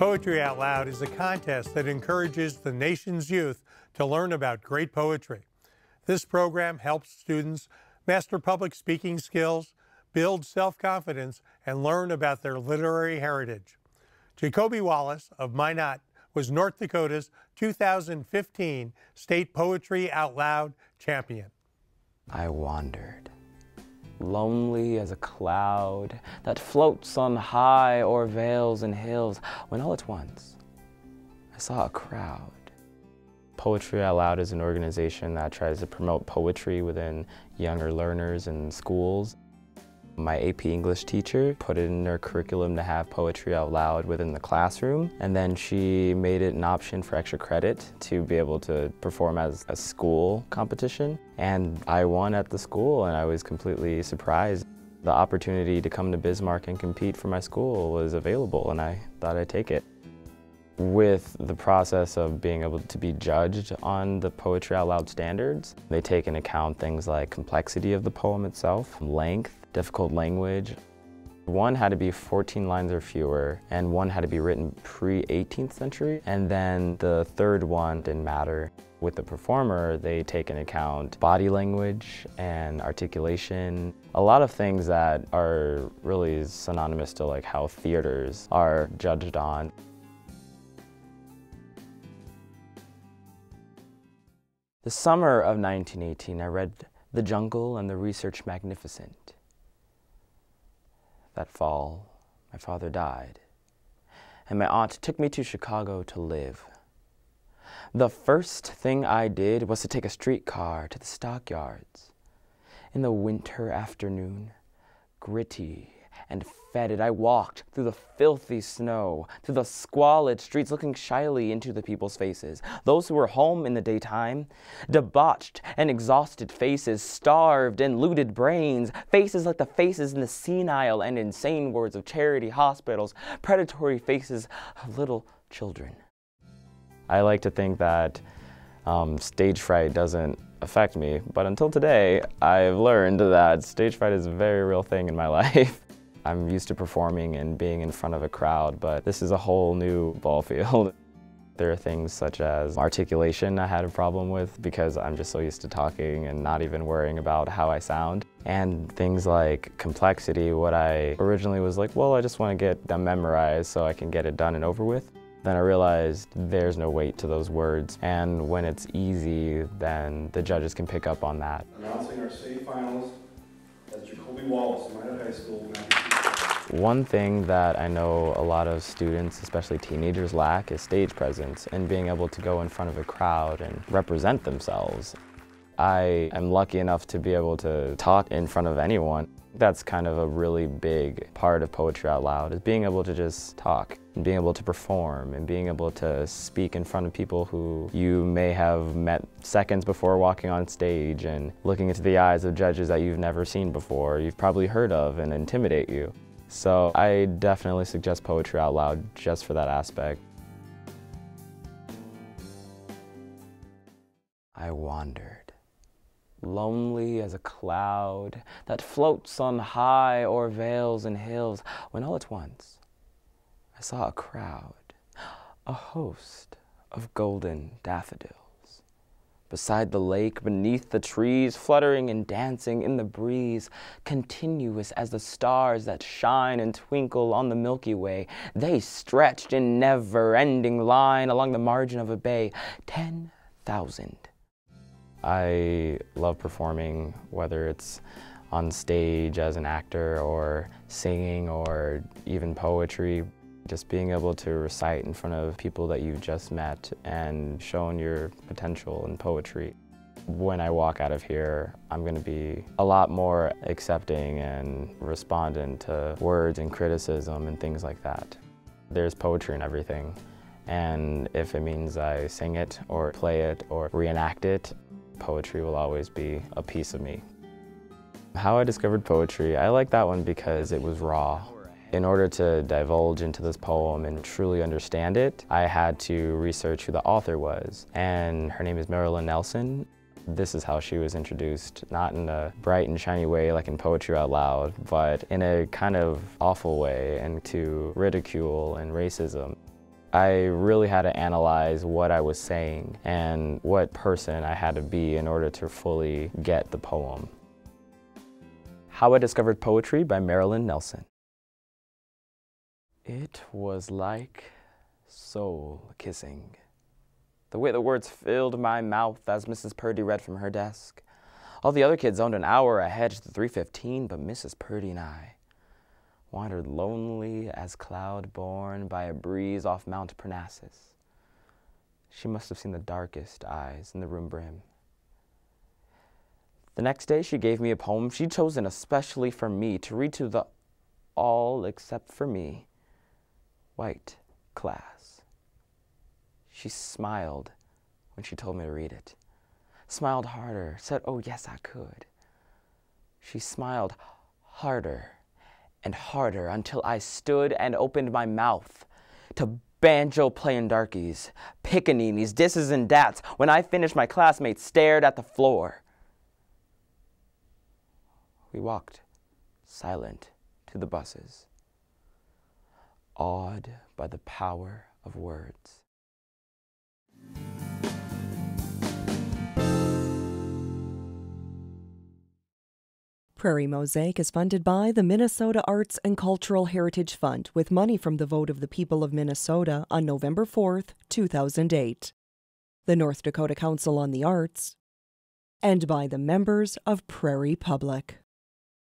Poetry Out Loud is a contest that encourages the nation's youth to learn about great poetry. This program helps students master public speaking skills, build self-confidence, and learn about their literary heritage. Jacoby Wallace of Minot was North Dakota's 2015 State Poetry Out Loud champion. I wandered, lonely as a cloud that floats on high o'er vales and hills, when all at once I saw a crowd. Poetry Out Loud is an organization that tries to promote poetry within younger learners in schools. My AP English teacher put it in her curriculum to have Poetry Out Loud within the classroom, and then she made it an option for extra credit to be able to perform as a school competition. And I won at the school, and I was completely surprised. The opportunity to come to Bismarck and compete for my school was available, and I thought I'd take it. With the process of being able to be judged on the Poetry Out Loud standards, they take into account things like complexity of the poem itself, length, difficult language. One had to be 14 lines or fewer, and one had to be written pre-18th century, and then the third one didn't matter. With the performer, they take into account body language and articulation, a lot of things that are really synonymous to like how theaters are judged on. The summer of 1918, I read The Jungle and the Research Magnificent. That fall, my father died, and my aunt took me to Chicago to live. The first thing I did was to take a streetcar to the stockyards. In the winter afternoon, gritty and fetid, I walked through the filthy snow, through the squalid streets, looking shyly into the people's faces. Those who were home in the daytime, debauched and exhausted faces, starved and looted brains, faces like the faces in the senile and insane wards of charity hospitals, predatory faces of little children. I like to think that stage fright doesn't affect me, but until today, I've learned that stage fright is a very real thing in my life. I'm used to performing and being in front of a crowd, but this is a whole new ball field. There are things such as articulation I had a problem with because I'm just so used to talking and not even worrying about how I sound. And things like complexity, what I originally was like, well, I just want to get them memorized so I can get it done and over with. Then I realized there's no weight to those words, and when it's easy, then the judges can pick up on that. Announcing our state finalist as Jacoby Wallace, Minot High School. One thing that I know a lot of students, especially teenagers, lack is stage presence and being able to go in front of a crowd and represent themselves. I am lucky enough to be able to talk in front of anyone. That's kind of a really big part of Poetry Out Loud, is being able to just talk and being able to perform and being able to speak in front of people who you may have met seconds before walking on stage and looking into the eyes of judges that you've never seen before, you've probably heard of, and intimidate you. So I definitely suggest Poetry Out Loud just for that aspect. I wandered, lonely as a cloud that floats on high o'er vales and hills, when all at once I saw a crowd, a host of golden daffodils. Beside the lake, beneath the trees, fluttering and dancing in the breeze, continuous as the stars that shine and twinkle on the Milky Way, they stretched in never-ending line along the margin of a bay, 10,000. I love performing, whether it's on stage as an actor or singing or even poetry. Just being able to recite in front of people that you've just met and showing your potential in poetry. When I walk out of here, I'm going to be a lot more accepting and respondent to words and criticism and things like that. There's poetry in everything, and if it means I sing it or play it or reenact it, poetry will always be a piece of me. How I discovered poetry, I like that one because it was raw. In order to divulge into this poem and truly understand it, I had to research who the author was, and her name is Marilyn Nelson. This is how she was introduced, not in a bright and shiny way like in Poetry Out Loud, but in a kind of awful way, and to ridicule and racism. I really had to analyze what I was saying and what person I had to be in order to fully get the poem. How I Discovered Poetry by Marilyn Nelson. It was like soul kissing. The way the words filled my mouth as Mrs. Purdy read from her desk. All the other kids owned an hour ahead to 3:15, but Mrs. Purdy and I wandered lonely as cloud borne by a breeze off Mount Parnassus. She must have seen the darkest eyes in the room brim. The next day she gave me a poem she'd chosen especially for me to read to the all except for me white class. She smiled when she told me to read it. Smiled harder, said, oh yes I could. She smiled harder and harder until I stood and opened my mouth to banjo-playing darkies, pickaninnies, disses and dats. When I finished, my classmates stared at the floor. We walked, silent, to the buses, awed by the power of words. Prairie Mosaic is funded by the Minnesota Arts and Cultural Heritage Fund with money from the vote of the people of Minnesota on November 4th, 2008, the North Dakota Council on the Arts, and by the members of Prairie Public.